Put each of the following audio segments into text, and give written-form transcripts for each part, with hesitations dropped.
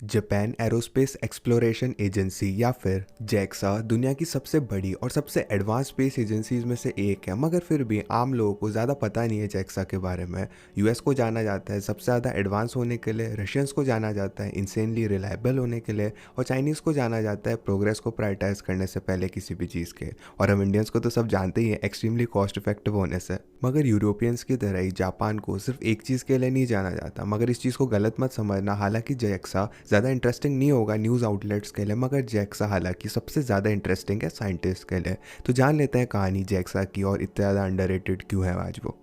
Japan aerospace exploration agency या फिर JAXA दुनिया की सबसे बड़ी और सबसे एडवांस स्पेस एजेंसीज में से एक है, मगर फिर भी आम लोगों को ज़्यादा पता नहीं है जैक्सा के बारे में। यूएस को जाना जाता है सबसे ज़्यादा एडवांस होने के लिए, रशियंस को जाना जाता है इंसेनली रिलायबल होने के लिए, और चाइनीज़ को जाना जाता है प्रोग्रेस को प्रायोरिटाइज करने से पहले किसी भी चीज़ के। और हम इंडियंस को तो सब जानते ही हैं एक्सट्रीमली कॉस्ट इफेक्टिव होने से। मगर यूरोपियंस की तरह ही जापान को सिर्फ एक चीज़ के लिए नहीं जाना जाता। मगर इस चीज़ को गलत मत समझना, हालांकि जैक्सा ज़्यादा इंटरेस्टिंग नहीं होगा न्यूज़ आउटलेट्स के लिए, मगर जैक्सा हालांकि सबसे ज़्यादा इंटरेस्टिंग है साइंटिस्ट के लिए। तो जान लेते हैं कहानी जैक्सा की और इतना ज़्यादा अंडररेटेड क्यों है आज वो।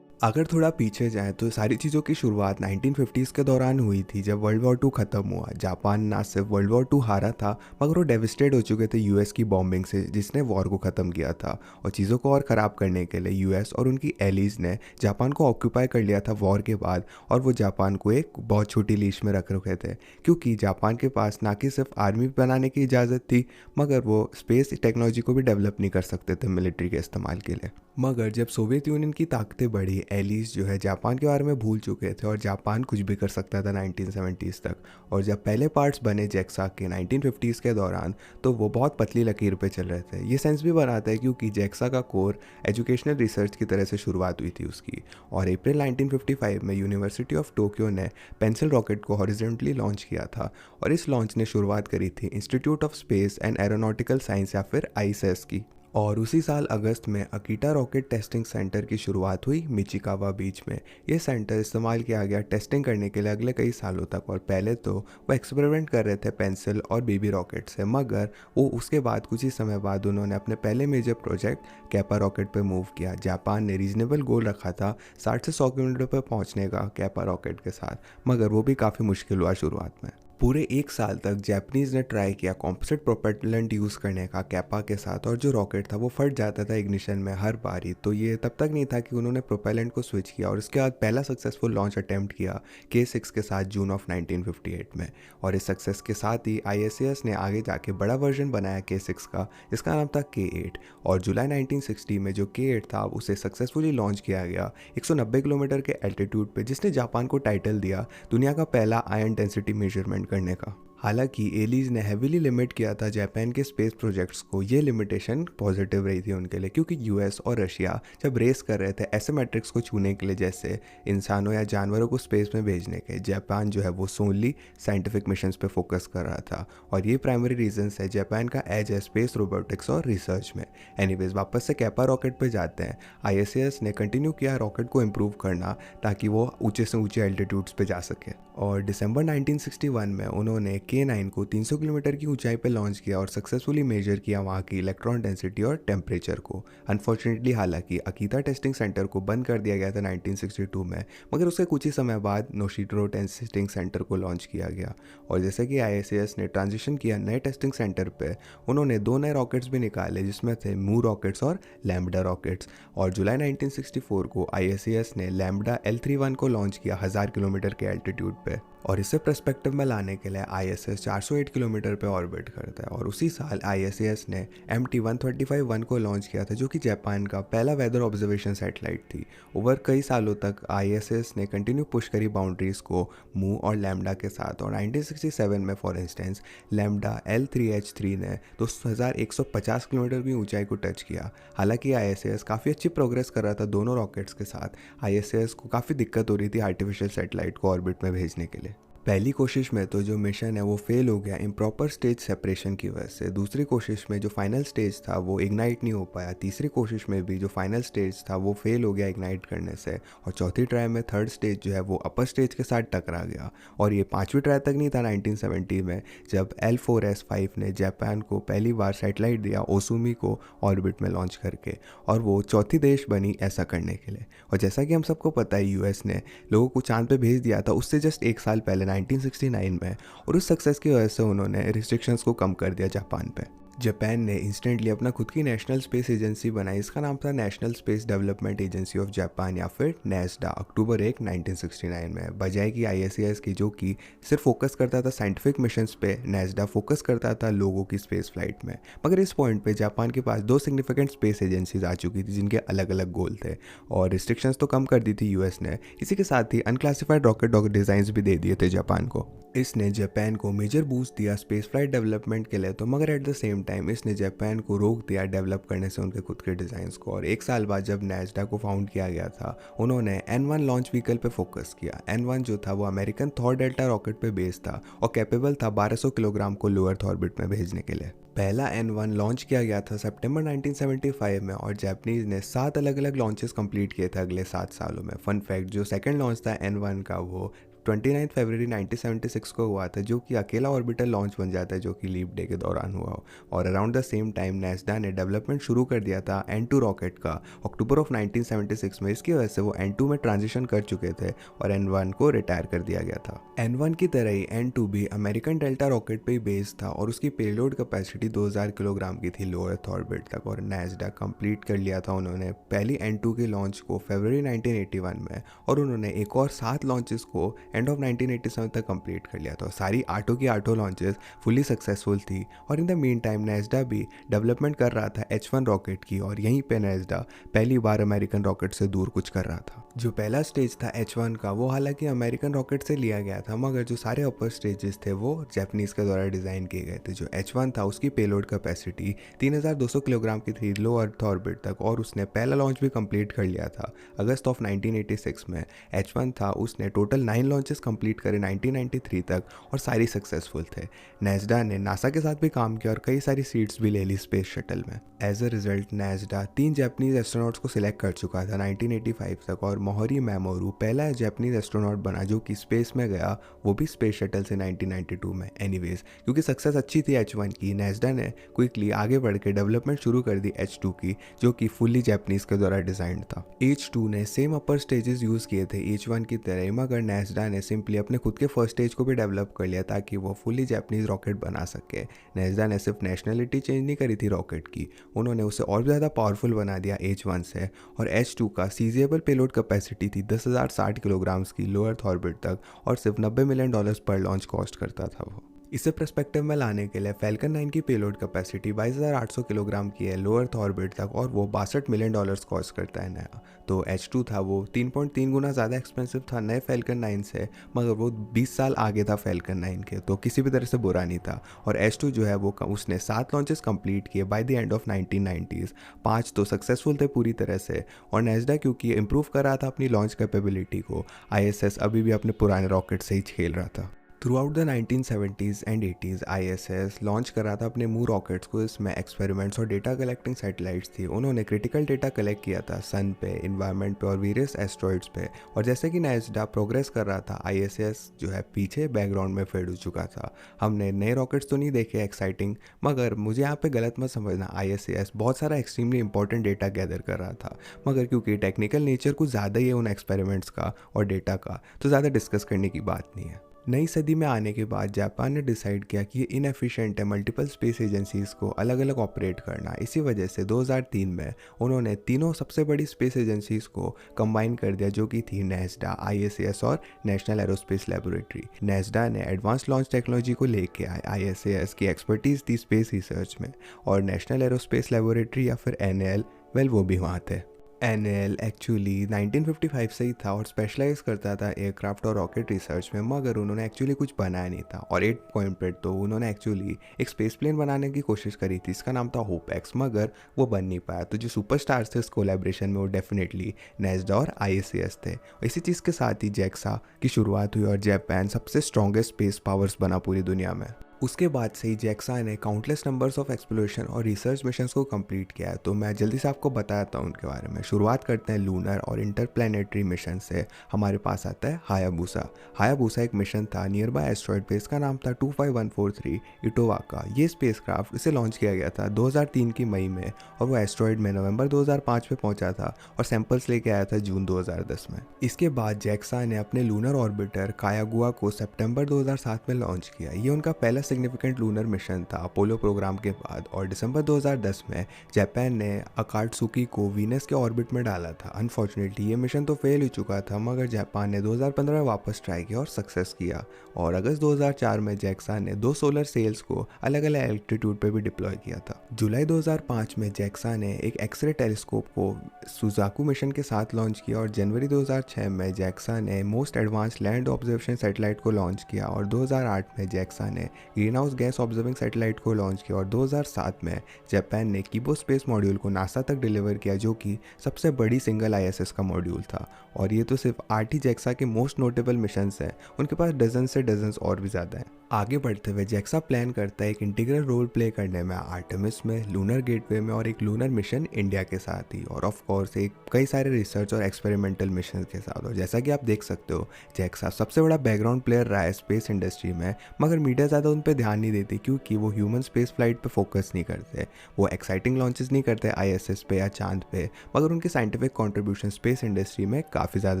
अगर थोड़ा पीछे जाएं तो सारी चीज़ों की शुरुआत 1950s के दौरान हुई थी, जब वर्ल्ड वॉर टू ख़त्म हुआ। जापान ना सिर्फ वर्ल्ड वॉर टू हारा था, मगर वो डेविस्टेड हो चुके थे यूएस की बॉम्बिंग से, जिसने वॉर को ख़त्म किया था। और चीज़ों को और ख़राब करने के लिए यूएस और उनकी एलीज ने जापान को ऑक्यूपाई कर लिया था वॉर के बाद। और वो जापान को एक बहुत छोटी लीश में रख रखे थे, क्योंकि जापान के पास ना कि सिर्फ आर्मी बनाने की इजाज़त थी, मगर वो स्पेस टेक्नोलॉजी को भी डेवलप नहीं कर सकते थे मिलिट्री के इस्तेमाल के लिए। मगर जब सोवियत यूनियन की ताकतें बढ़ी, एलीज जो है जापान के बारे में भूल चुके थे और जापान कुछ भी कर सकता था 1970s तक। और जब पहले पार्ट्स बने जैक्सा के 1950s के दौरान, तो वो बहुत पतली लकीर पे चल रहे थे। ये सेंस भी बनाता है क्योंकि जैक्सा का कोर एजुकेशनल रिसर्च की तरह से शुरुआत हुई थी उसकी। और अप्रैल 1955 में यूनिवर्सिटी ऑफ टोक्यो ने पेंसिल रॉकेट को हॉरिजॉन्टली लॉन्च किया था। और इस लॉन्च ने शुरुआत करी थी institute of space and aeronautical science या फिर आईएसएस की। और उसी साल अगस्त में अकीटा रॉकेट टेस्टिंग सेंटर की शुरुआत हुई मिचिकावा बीच में। ये सेंटर इस्तेमाल किया गया टेस्टिंग करने के लिए अगले कई सालों तक। और पहले तो वो एक्सपेरिमेंट कर रहे थे पेंसिल और बेबी रॉकेट से, मगर वो उसके बाद कुछ ही समय बाद उन्होंने अपने पहले मेजर प्रोजेक्ट कैपा रॉकेट पे मूव किया। जापान ने रीजनेबल गोल रखा था 60 से 100 किलोमीटर पर पहुंचने का कैपा रॉकेट के साथ, मगर वो भी काफ़ी मुश्किल हुआ शुरुआत में। पूरे एक साल तक जापानीज ने ट्राई किया कॉम्पोजिट प्रोपेलेंट यूज़ करने का कैपा के साथ, और जो रॉकेट था वो फट जाता था इग्निशन में हर बारी। तो ये तब तक नहीं था कि उन्होंने प्रोपेलेंट को स्विच किया, और उसके बाद पहला सक्सेसफुल लॉन्च अटेम्प्ट किया K6 के साथ जून ऑफ 1958 में। और इस सक्सेस के साथ ही ISAS ने आगे जाके बड़ा वर्जन बनाया K6 का, जिसका नाम था K8। और जुलाई 1960 में जो K8 था उसे सक्सेसफुली लॉन्च किया गया 190 किलोमीटर के एल्टीट्यूड पे, जिसने जापान को टाइटल दिया दुनिया का पहला आयन डेंसिटी मेजरमेंट करने का। हालांकि एलीज ने हेविली लिमिट किया था जापान के स्पेस प्रोजेक्ट्स को। ये लिमिटेशन पॉजिटिव रही थी उनके लिए, क्योंकि यूएस और रशिया जब रेस कर रहे थे ऐसे मैट्रिक्स को छूने के लिए, जैसे इंसानों या जानवरों को स्पेस में भेजने के, जापान जो है वो सोनली साइंटिफिक मिशंस पे फोकस कर रहा था। और ये प्राइमरी रीजंस है जापान का एज है स्पेस रोबोटिक्स और रिसर्च में। एनीवेज वापस से कैपा रॉकेट पे जाते हैं। ISAS ने कंटिन्यू किया रॉकेट को इम्प्रूव करना, ताकि वो ऊंचे से ऊंचे एल्टीट्यूड्स पे जा सके। और दिसंबर 1961 में उन्होंने K9 को 300 किलोमीटर की ऊंचाई पर लॉन्च किया और सक्सेसफुली मेजर किया वहाँ की इलेक्ट्रॉन डेंसिटी और टेम्परेचर को। अनफॉर्चुनेटली हालांकि अकीता टेस्टिंग सेंटर को बंद कर दिया गया था 1962 में, मगर उसके कुछ ही समय बाद नोशिटोरो टेस्टिंग सेंटर को लॉन्च किया गया। और जैसे कि ISAS ने ट्रांजिशन किया नए टेस्टिंग सेंटर पे, उन्होंने 2 नए रॉकेट्स भी निकाले, जिसमें थे मू रॉकेट्स और लैम्बडा रॉकेट्स। और जुलाई 1964 को ISAS ने लैम्बडा L31 को लॉन्च किया 1000 किलोमीटर के एल्टीट्यूड पे। और इसे पर्सपेक्टिव में लाने के लिए ISS 408 किलोमीटर पे ऑर्बिट करता है। और उसी साल ISAS ने MT-135-1 को लॉन्च किया था, जो कि जापान का पहला वेदर ऑब्जर्वेशन सैटेलाइट थी। ओवर कई सालों तक ISS ने कंटिन्यू पुश करी बाउंड्रीज को मू और लैम्बडा के साथ। और 1967 में फॉर इंस्टेंस लैम्बडा L3H3 ने 2150 किलोमीटर की ऊंचाई को टच किया। हालांकि ISAS काफ़ी अच्छी प्रोग्रेस कर रहा था दोनों रॉकेट्स के साथ। ISAS को काफ़ी दिक्कत हो रही थी आर्टिफिशियल सैटेलाइट को ऑर्बिट में भेजने के लिए। पहली कोशिश में तो जो मिशन है वो फेल हो गया इम्प्रॉपर स्टेज सेपरेशन की वजह से। दूसरी कोशिश में जो फाइनल स्टेज था वो इग्नाइट नहीं हो पाया। तीसरी कोशिश में भी जो फाइनल स्टेज था वो फेल हो गया इग्नाइट करने से। और चौथी ट्राई में थर्ड स्टेज जो है वो अपर स्टेज के साथ टकरा गया। और ये पांचवी ट्राई तक नहीं था 1970 में, जब L4S5 ने जापान को पहली बार सैटेलाइट दिया ओसुमी को ऑर्बिट में लॉन्च करके। और वो चौथी देश बनी ऐसा करने के लिए। और जैसा कि हम सबको पता है यूएस ने लोगों को चांद पे भेज दिया था उससे जस्ट एक साल पहले 1969 में। और उस सक्सेस की वजह से उन्होंने रिस्ट्रिक्शंस को कम कर दिया जापान पे। जापान ने इंस्टेंटली अपना खुद की नेशनल स्पेस एजेंसी बनाई। इसका नाम था national space development agency of Japan या फिर नेस्डा, अक्टूबर 1 1969 में। बजाय कि ISAS की, जो कि सिर्फ फोकस करता था साइंटिफिक मिशंस पे, नेस्डा फोकस करता था लोगों की स्पेस फ्लाइट में। मगर इस पॉइंट पे जापान के पास 2 सिग्निफिकेंट स्पेस एजेंसीज आ चुकी थी, जिनके अलग अलग गोल थे। और रिस्ट्रिक्शंस तो कम कर दी थी यूएस ने, इसी के साथ ही अनक्लासिफाइड रॉकेट डिजाइन भी दे दिए थे जापान को। इसने जापान को मेजर बूस्ट दिया स्पेस फ्लाइट डेवलपमेंट के लिए, तो मगर एट द सेम टाइम इसने जापान को रोक दिया डेवलप करने से उनके खुद के डिज़ाइंस को। और एक साल बाद जब नैस्डा को फाउंड किया गया था, उन्होंने N1 लॉन्च व्हीकल पे फोकस किया। N1 जो था वो अमेरिकन थॉर डेल्टा रॉकेट पे बेस्ड था और कैपेबल था 1200 किलोग्राम को लो अर्थ ऑर्बिट में भेजने के लिए। पहला N1 लॉन्च किया गया था सितंबर 1975 में और जापानीज ने 7 अलग अलग लॉन्चेस कंप्लीट किए थे अगले 7 सालों में। फन फैक्ट, जो सेकंड लॉन्च था N1 का वो 29 फरवरी 1976 को हुआ था, जो कि अकेला ऑर्बिटल लॉन्च बन जाता है जो कि लीप डे के दौरान हुआ हो। और around the same time NASA ने डेवलपमेंट शुरू कर दिया था N2 रॉकेट का अक्टूबर ऑफ 1976 में। इसकी वजह से वो N2 में ट्रांजिशन कर चुके थे और N1 को रिटायर कर दिया गया था। N1 की तरह ही N2 भी अमेरिकन डेल्टा रॉकेट पे ही बेस्ड था और उसकी पेलोड कैपेसिटी 2000 किलोग्राम की थी लो अर्थ ऑर्बिट तक। और नासा कंप्लीट कर लिया था उन्होंने पहली N2 के लॉन्च को फरवरी 1981 में, और उन्होंने एक और 7 लॉन्चेस को एंड ऑफ 1987 तक कंप्लीट कर लिया था। सारी आठों की आठों लॉन्चेस फुली सक्सेसफुल थी। और in the mean time NASA भी डेवलपमेंट कर रहा था H1 रॉकेट की, और यहीं पे नासा पहली बार अमेरिकन रॉकेट से दूर कुछ कर रहा था। जो पहला स्टेज था H1 का वो हालांकि अमेरिकन रॉकेट से लिया गया था, मगर जो सारे अपर स्टेजेस थे वो जापानीज के द्वारा डिज़ाइन किए गए थे। जो H1 था उसकी पेलोड कैपेसिटी 3200 किलोग्राम की थी लो अर्थ ऑर्बिट तक, और उसने पहला लॉन्च भी कंप्लीट कर लिया था अगस्त ऑफ 1986 में। H1 था उसने टोटल 9 लॉन्चेस कंप्लीट करे 1993 तक और सारी सक्सेसफुल थे। नासा ने नासा के साथ भी काम किया और कई सारी सीट्स भी ले ली स्पेस शटल में। As a result NASA 3 Japanese astronauts को सिलेक्ट कर चुका था 1985 तक, और मोहरी मेमोरू पहला जापानीज एस्ट्रोनॉट बना जो कि स्पेस में गया, वो भी स्पेस शटल से 1992 में। एनीवेज, क्योंकि सक्सेस अच्छी थी H1 की, नासा ने क्विकली आगे बढ़ के डेवलपमेंट शुरू कर दी H2 की, जो कि फुल्ली जापानीज के द्वारा डिजाइन था। H2 ने सेम अपर स्टेजेस यूज किए थे H1 की तरह, मगर नासा ने सिंपली अपने खुद के फर्स्ट स्टेज को भी डेवलप कर लिया ताकि वो फुल्ली जापानीज रॉकेट बना सके। नासा ने सिर्फ नेशनलिटी चेंज नहीं करी थी रॉकेट की, उन्होंने उसे और भी ज़्यादा पावरफुल बना दिया H1 से। और H2 का सीजेबल पेलोड कैपेसिटी थी 10,060 किलोग्राम्स की लो अर्थ ऑर्बिट तक, और सिर्फ $90 मिलियन पर लॉन्च कॉस्ट करता था वो। इसे पर्सपेक्टिव में लाने के लिए फैल्कन 9 की पेलोड कैपेसिटी 22,800 किलोग्राम की है लो अर्थ ऑर्बिट तक, और वो $62 मिलियन कॉस्ट करता है नया। तो H2 था वो 3.3 गुना ज़्यादा एक्सपेंसिव था नए फैल्कन 9 से, मगर वो 20 साल आगे था फैल्कन 9 के, तो किसी भी तरह से बुरा नहीं था। और H2 जो है वो उसने 7 लॉन्चेस कंप्लीट किए by the end of 1990s, 5 तो सक्सेसफुल थे पूरी तरह से। और नासा क्योंकि इम्प्रूव कर रहा था अपनी लॉन्च कैपेबिलिटी को, ISS अभी भी अपने पुराने रॉकेट से ही खेल रहा था। Through out the 1970s and 80s ISS launch कर रहा था अपने मून रॉकेट्स को, इसमें एक्सपेरिमेंट्स और डेटा कलेक्टिंग सैटेलाइट्स थी। उन्होंने क्रिटिकल डेटा कलेक्ट किया था सन पे, इन्वायरमेंट पे और वेरियस एस्ट्रॉइड्स पे। और जैसे कि नासा प्रोग्रेस कर रहा था, ISS जो है पीछे बैकग्राउंड में फेड हो चुका था। हमने नए रॉकेट्स तो नहीं देखे एक्साइटिंग, मगर मुझे यहाँ पे गलत मत समझना, ISS बहुत सारा एक्सट्रीमली इंपॉर्टेंट डेटा गैदर कर रहा था, मगर क्योंकि टेक्निकल नेचर कुछ ज़्यादा ही है उन एक्सपेरिमेंट्स का और डेटा का, तो ज़्यादा डिस्कस करने की बात नहीं है। नई सदी में आने के बाद जापान ने डिसाइड किया कि ये इनएफिशिएंट है मल्टीपल स्पेस एजेंसीज को अलग अलग ऑपरेट करना। इसी वजह से 2003 में उन्होंने तीनों सबसे बड़ी स्पेस एजेंसीज को कंबाइन कर दिया, जो कि थी नासा, ISS और नेशनल एरोस्पेस लेबोरेटरी। नासा ने एडवांस लॉन्च टेक्नोलॉजी को लेके आए, ISS की एक्सपर्टीज थी स्पेस रिसर्च में, और नेशनल एरोस्पेस लेबोरेटरी या फिर NAL, वेल वो भी वहाँ थे। NAL एक्चुअली 1955 से ही था और स्पेशलाइज करता था एयरक्राफ्ट और रॉकेट रिसर्च में, मगर उन्होंने एक्चुअली कुछ बनाया नहीं था। और 8 पॉइंट पर तो उन्होंने एक्चुअली एक स्पेस प्लेन बनाने की कोशिश करी थी, इसका नाम था होपएक्स, मगर वो बन नहीं पाया। तो जो सुपरस्टार्स थे इस कोलैबोरेशन में वो डेफिनेटली नासा और ISS थे। इसी चीज़ के साथ ही JAXA की शुरुआत हुई और जापान सबसे स्ट्रॉन्गेस्ट स्पेस पावर्स बना पूरी दुनिया में। उसके बाद से ही JAXA ने काउंटलेस नंबर्स ऑफ एक्सप्लोरेशन और रिसर्च मिशंस को कंप्लीट किया है। तो मैं जल्दी से आपको बताता हूँ उनके बारे में। शुरुआत करते हैं लूनर और इंटरप्लैनेटरी मिशन से। हमारे पास आता है हायाबुसा। हायाबुसा एक मिशन था नियर बाय एस्ट्रॉयड पे, इसका नाम था 25143 इटोवाका। ये स्पेसक्राफ्ट इसे लॉन्च किया गया था 2003 की मई में, और वो एस्ट्रॉयड में नवंबर 2005 में पहुंचा था और सैंपल्स लेके आया था जून 2010 में। इसके बाद JAXA ने अपने लूनर ऑर्बिटर कायागुआ को सितंबर 2007 में लॉन्च किया। ये उनका पहला सिग्निफिकेंट लूनर मिशन था अपोलो प्रोग्राम के बाद, और दिसंबर 2010 में जापान ने अकात्सुकी को वीनस के ऑर्बिट में डाला था। अनफॉर्चुनेटली ये मिशन तो फेल हो चुका था, मगर जापान ने 2015 में वापस ट्राई किया और सक्सेस किया। और अगस्त 2004 में जैक्सा ने 2 सोलर सेल्स को अलग अलग एल्टीट्यूड पर भी डिप्लॉय किया था। जुलाई 2005 में जैक्सा ने एक एक्सरे टेलीस्कोप को सुजाकू मिशन के साथ लॉन्च किया, और जनवरी 2006 में जैक्सा ने most advance land observation satellite को लॉन्च किया, और 2008 में जैक्सा ने green house gas observing satellite को लॉन्च किया, और 2007 में जापान ने कीबो स्पेस मॉड्यूल को नासा तक डिलीवर किया, जो कि सबसे बड़ी सिंगल आईएसएस का मॉड्यूल था। और ये तो सिर्फ 8 ही जैक्सा के मोस्ट नोटेबल मिशंस हैं, उनके पास डजन से डजन्स और भी ज़्यादा हैं। आगे बढ़ते हुए जैक्सा प्लान करता है एक इंटीग्रल रोल प्ले करने में आर्टेमिस में, लूनर गेटवे में, और एक लूनर मिशन इंडिया के साथ ही, और ऑफ कोर्स एक कई सारे रिसर्च और एक्सपेरिमेंटल मिशन के साथ। और जैसा कि आप देख सकते हो, जैक्सा सबसे बड़ा बैकग्राउंड प्लेयर रहा है स्पेस इंडस्ट्री में, मगर मीडिया ज़्यादा उन पर ध्यान नहीं देती क्योंकि वो ह्यूमन स्पेस फ्लाइट पे फोकस नहीं करते, वो एक्साइटिंग लॉन्चेस नहीं करते आईएसएस पे या चांद पे, मगर उनकी साइंटिफिक कॉन्ट्रीब्यूशन स्पेस इंडस्ट्री में काफ़ी ज़्यादा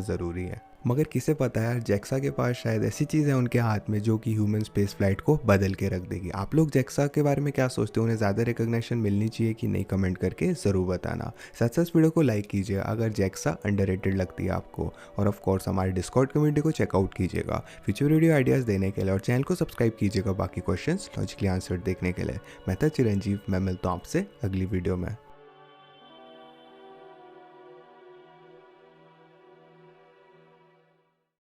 ज़रूरी है। मगर किसे पता है यार, जैक्सा के पास शायद ऐसी चीज़ है उनके हाथ में जो कि ह्यूमन स्पेस फ्लाइट को बदल के रख देगी। आप लोग जैक्सा के बारे में क्या सोचते हो? उन्हें ज़्यादा रिकॉग्निशन मिलनी चाहिए कि नहीं? कमेंट करके ज़रूर बताना। साथ साथ वीडियो को लाइक कीजिए अगर जैक्सा अंडररेटेड लगती है आपको, और ऑफ कोर्स हमारे डिस्कॉर्ड कम्युनिटी को चेकआउट कीजिएगा फ्यूचर वीडियो आइडियाज़ देने के लिए, और चैनल को सब्सक्राइब कीजिएगा बाकी क्वेश्चंस लॉजिकली आंसर देखने के लिए। मैं था चिरंजीव, मैं मिलता हूँ आपसे अगली वीडियो में।